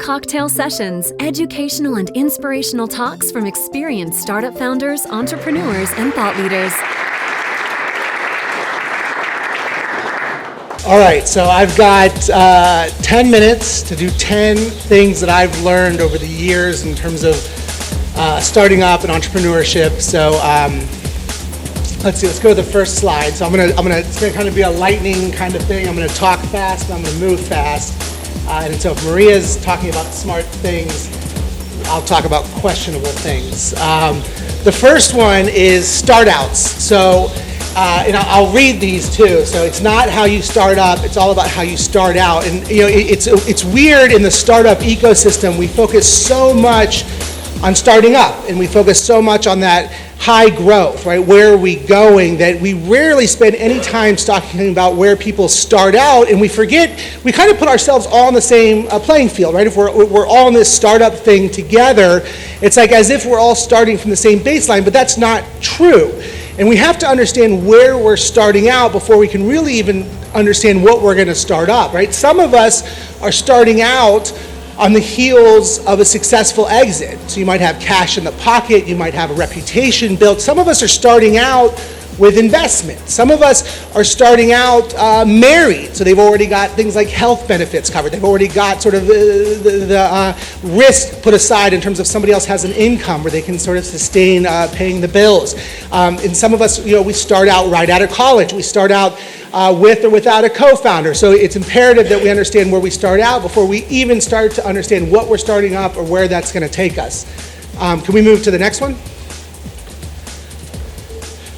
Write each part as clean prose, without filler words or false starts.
cocktail sessions, educational and inspirational talks from experienced startup founders, entrepreneurs, and thought leaders. All right, so I've got 10 minutes to do 10 things that I've learned over the years in terms of starting up and entrepreneurship. So let's see, let's go to the first slide. So it's gonna kind of be a lightning kind of thing. I'm gonna talk fast, and I'm gonna move fast. And so if Maria's talking about smart things, I'll talk about questionable things. The first one is start outs. So, and I'll read these too. So it's not how you start up, it's all about how you start out. And you know, it's weird in the startup ecosystem, we focus so much on starting up, and we focus so much on that high growth, right? Where are we going? That we rarely spend any time talking about where people start out, and we forget, we kind of put ourselves all on the same playing field, right? If we're all in this startup thing together, it's like as if we're all starting from the same baseline, but that's not true. And we have to understand where we're starting out before we can really even understand what we're gonna start up, right? Some of us are starting out on the heels of a successful exit. So you might have cash in the pocket, you might have a reputation built. Some of us are starting out with investment. Some of us are starting out married, so they've already got things like health benefits covered. They've already got sort of the risk put aside in terms of somebody else has an income where they can sort of sustain paying the bills. And some of us, you know, we start out right out of college. We start out with or without a co-founder. So it's imperative that we understand where we start out before we even start to understand what we're starting up or where that's going to take us. Can we move to the next one?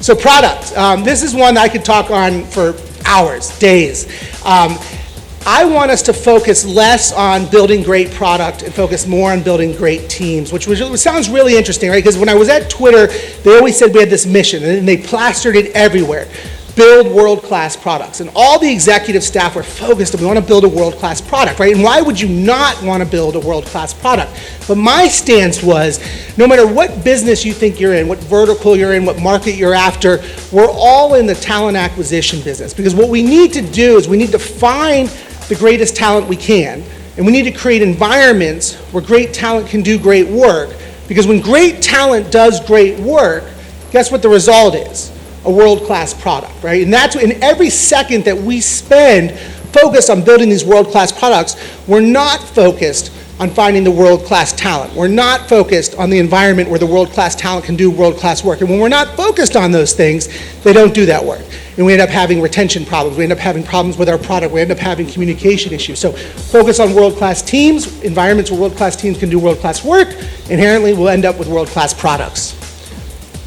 So product. This is one that I could talk on for hours, days. I want us to focus less on building great product and focus more on building great teams, which sounds really interesting, right? Because when I was at Twitter, they always said we had this mission, and they plastered it everywhere. Build world-class products. And all the executive staff were focused on, we want to build a world-class product, right? And why would you not want to build a world-class product? But my stance was, no matter what business you think you're in, what vertical you're in, what market you're after, we're all in the talent acquisition business. Because what we need to do is we need to find the greatest talent we can, and we need to create environments where great talent can do great work. Because when great talent does great work, guess what the result is? A world-class product, right? And that's in every second that we spend focused on building these world-class products, we're not focused on finding the world-class talent. We're not focused on the environment where the world-class talent can do world-class work. And when we're not focused on those things, they don't do that work. And we end up having retention problems. We end up having problems with our product. We end up having communication issues. So focus on world-class teams, environments where world-class teams can do world-class work. Inherently, we'll end up with world-class products.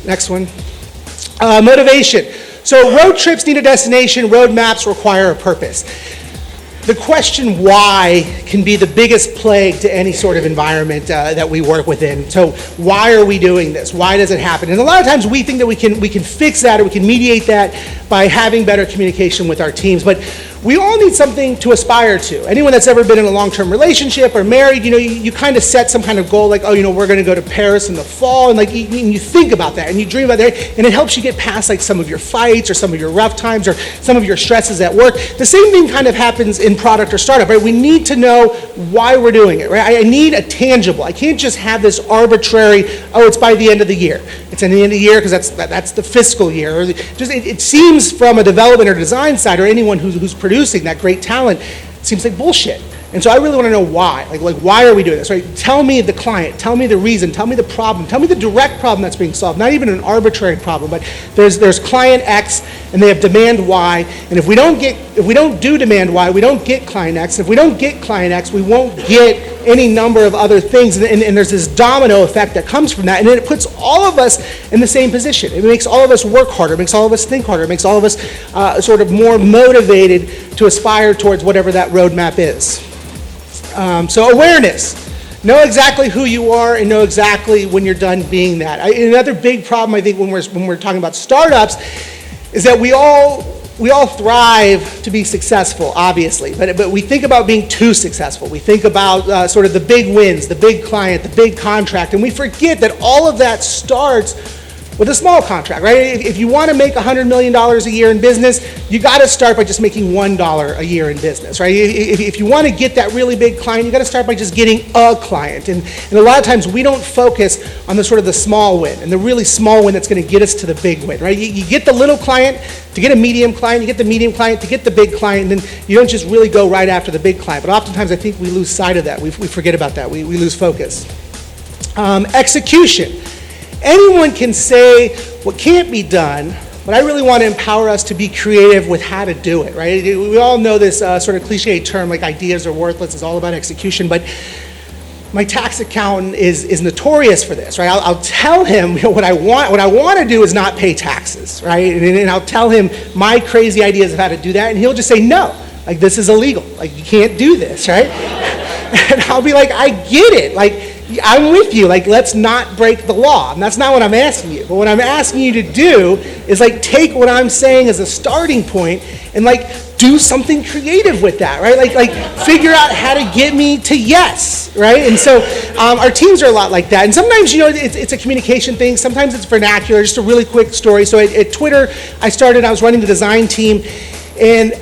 Next one. Motivation. So road trips need a destination, roadmaps require a purpose. The question why can be the biggest plague to any sort of environment that we work within. So why are we doing this? Why does it happen? And a lot of times we think that we can fix that or we can mediate that by having better communication with our teams. But we all need something to aspire to. Anyone that's ever been in a long-term relationship or married, you know, you kind of set some kind of goal like, oh, you know, we're going to go to Paris in the fall, and like you think about that and you dream about that, and it helps you get past like some of your fights or some of your rough times or some of your stresses at work. The same thing kind of happens in product or startup, right? We need to know why we're doing it, right? I need a tangible. I can't just have this arbitrary, oh, it's by the end of the year. It's at the end of the year because that's the fiscal year. It seems from a development or design side or anyone who's producing that great talent, it seems like bullshit. And so I really want to know why. Like why are we doing this, right? Tell me the client, tell me the reason, tell me the problem, tell me the direct problem that's being solved, not even an arbitrary problem, but there's client X and they have demand Y, and if we don't do demand Y, we don't get client X. If we don't get client X, we won't get any number of other things, and there's this domino effect that comes from that, and then it puts all of us in the same position. It makes all of us work harder, it makes all of us think harder, it makes all of us sort of more motivated to aspire towards whatever that roadmap is. So awareness. Know exactly who you are and know exactly when you're done being that. Another big problem I think when we're talking about startups is that we all thrive to be successful, obviously, but we think about being too successful. We think about sort of the big wins, the big client, the big contract, and we forget that all of that starts with a small contract, right? If you want to make $100 million a year in business, you got to start by just making $1 a year in business, right? If you want to get that really big client, you got to start by just getting a client. And a lot of times we don't focus on the sort of the small win and the really small win that's going to get us to the big win, right? You get the little client to get a medium client, you get the medium client to get the big client, and then you don't just really go right after the big client. But oftentimes I think we lose sight of that. We forget about that. We lose focus. Execution. Anyone can say what can't be done, but I really want to empower us to be creative with how to do it, right? We all know this sort of cliche term like ideas are worthless. It's all about execution, but my tax accountant is notorious for this, right? I'll tell him what I want to do is not pay taxes, right? And I'll tell him my crazy ideas of how to do that, and he'll just say, no, like this is illegal. Like you can't do this, right? And I'll be like, I get it. Like, I'm with you, like let's not break the law. And that's not what I'm asking you. But what I'm asking you to do is like take what I'm saying as a starting point and like do something creative with that, right? Like figure out how to get me to yes, right? And so our teams are a lot like that. And sometimes, it's a communication thing. Sometimes it's vernacular. Just a really quick story. So at Twitter, I was running the design team, and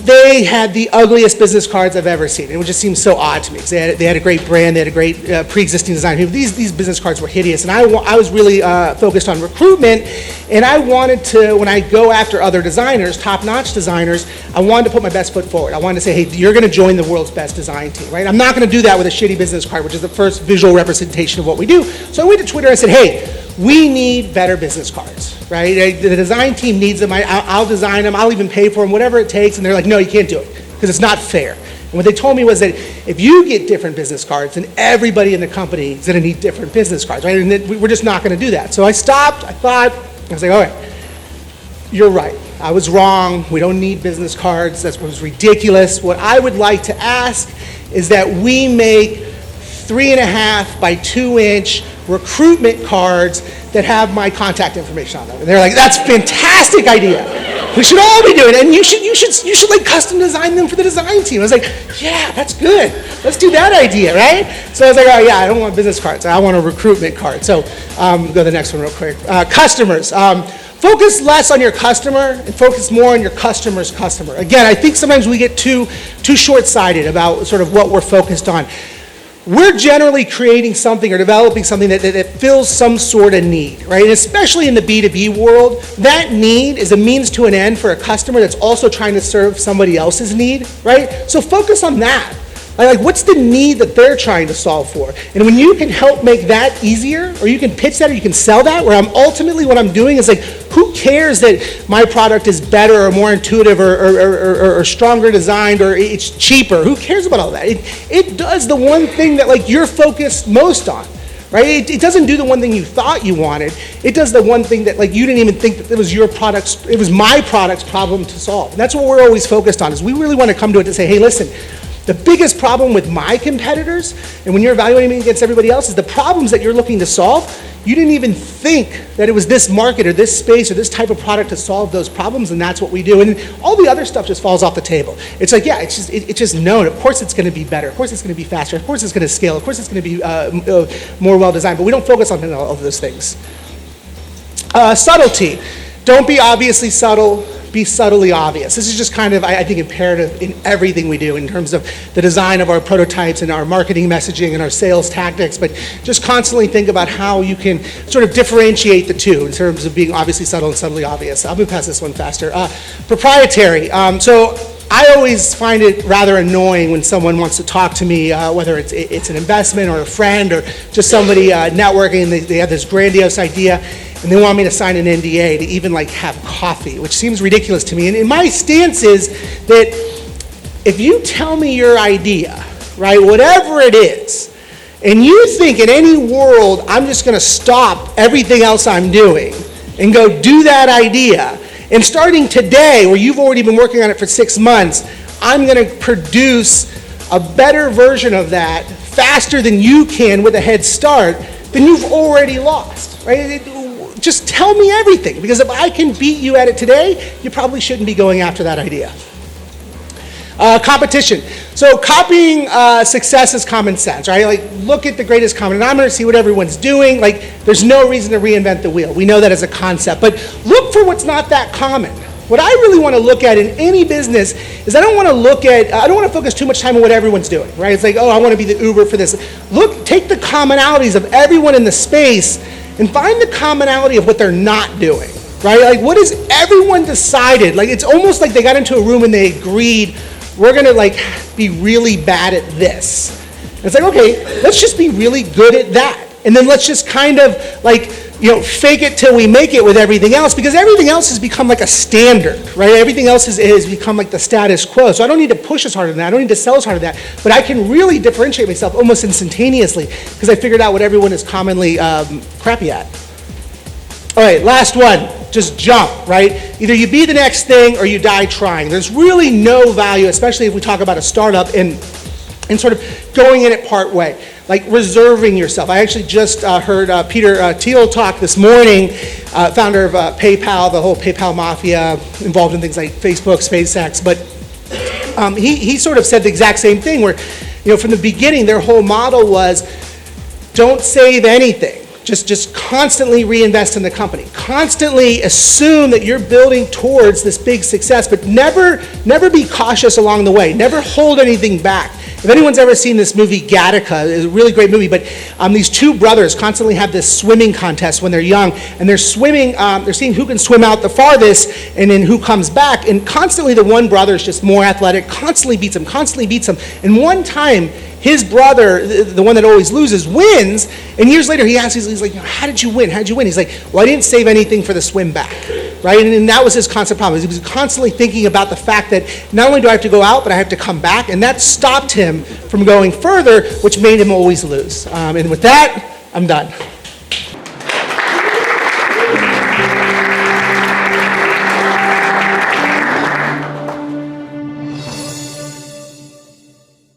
they had the ugliest business cards I've ever seen. It just seems so odd to me because they had a great brand, they had a great pre-existing design. These business cards were hideous, and I was really focused on recruitment, and I wanted to, when I go after other designers, top-notch designers, I wanted to put my best foot forward. I wanted to say, hey, you're going to join the world's best design team, right? I'm not going to do that with a shitty business card, which is the first visual representation of what we do. So I went to Twitter and I said, hey, we need better business cards, right? The design team needs them. I'll design them. I'll even pay for them, whatever it takes. And they're like, no, you can't do it because it's not fair. And what they told me was that if you get different business cards, then everybody in the company is going to need different business cards, right? And we're just not going to do that. So I stopped. I thought. I was like, all right, you're right. I was wrong. We don't need business cards. That was ridiculous. What I would like to ask is that we make 3.5 by 2-inch recruitment cards that have my contact information on them. And they're like, that's a fantastic idea. We should all be doing it. And you should like custom design them for the design team. I was like, yeah, that's good. Let's do that idea, right? So I was like, oh yeah, I don't want business cards. I want a recruitment card. So go to the next one real quick. Customers. Focus less on your customer and focus more on your customer's customer. Again, I think sometimes we get too short-sighted about sort of what we're focused on. We're generally creating something or developing something that fills some sort of need, right? And especially in the B2B world, that need is a means to an end for a customer that's also trying to serve somebody else's need, right? So focus on that. Like, what's the need that they're trying to solve for? And when you can help make that easier, or you can pitch that, or you can sell that, where ultimately what I'm doing is like, who cares that my product is better or more intuitive or stronger designed or it's cheaper? Who cares about all that? It does the one thing that like you're focused most on, right? It doesn't do the one thing you thought you wanted. It does the one thing that like you didn't even think that it was your product's, it was my product's problem to solve. And that's what we're always focused on, is we really want to come to it to say, hey, listen, the biggest problem with my competitors, and when you're evaluating me against everybody else, is the problems that you're looking to solve. You didn't even think that it was this market or this space or this type of product to solve those problems, and that's what we do. And all the other stuff just falls off the table. It's like, yeah, it's just known. Of course it's going to be better. Of course it's going to be faster. Of course it's going to scale. Of course it's going to be more well-designed. But we don't focus on all of those things. Subtlety. Don't be obviously subtle. Be subtly obvious. This is just kind of, I think, imperative in everything we do in terms of the design of our prototypes and our marketing messaging and our sales tactics, but just constantly think about how you can sort of differentiate the two in terms of being obviously subtle and subtly obvious. I'll move past this one faster. Proprietary. So I always find it rather annoying when someone wants to talk to me, whether it's an investment or a friend or just somebody networking, and they have this grandiose idea, and they want me to sign an NDA to even like have coffee, which seems ridiculous to me. And my stance is that if you tell me your idea, right, whatever it is, and you think in any world I'm just going to stop everything else I'm doing and go do that idea, and starting today, where you've already been working on it for 6 months, I'm going to produce a better version of that faster than you can with a head start, then you've already lost, right? Just tell me everything, because if I can beat you at it today, you probably shouldn't be going after that idea. Competition. So copying success is common sense, right? Like, look at the greatest common denominator, see what everyone's doing. Like, there's no reason to reinvent the wheel. We know that as a concept. But look for what's not that common. What I really want to look at in any business is I don't want to focus too much time on what everyone's doing, right? It's like, oh, I want to be the Uber for this. Look, take the commonalities of everyone in the space and find the commonality of what they're not doing, right? Like, what has everyone decided? Like, it's almost like they got into a room and they agreed, we're going to, like, be really bad at this. And it's like, okay, let's just be really good at that. And then let's just kind of, like, fake it till we make it with everything else, because everything else has become like a standard, right? Everything else has become like the status quo. So I don't need to push as hard on that. I don't need to sell as hard on that. But I can really differentiate myself almost instantaneously because I figured out what everyone is commonly crappy at. All right, last one. Just jump, right? Either you be the next thing or you die trying. There's really no value, especially if we talk about a startup, in sort of going in it part way. Like reserving yourself. I actually just heard Peter Thiel talk this morning, founder of PayPal, the whole PayPal mafia, involved in things like Facebook, SpaceX. But he sort of said the exact same thing where, from the beginning, their whole model was don't save anything. Just constantly reinvest in the company. Constantly assume that you're building towards this big success, but never be cautious along the way. Never hold anything back. If anyone's ever seen this movie Gattaca, it's a really great movie, but these two brothers constantly have this swimming contest when they're young, and they're swimming, they're seeing who can swim out the farthest, and then who comes back, and constantly the one brother is just more athletic, constantly beats him, and one time, his brother, the one that always loses, wins, and years later he asks, he's like, how did you win? He's like, well, I didn't save anything for the swim back, right? And that was his constant problem. He was constantly thinking about the fact that not only do I have to go out, but I have to come back, and that stopped him from going further, which made him always lose. And with that, I'm done.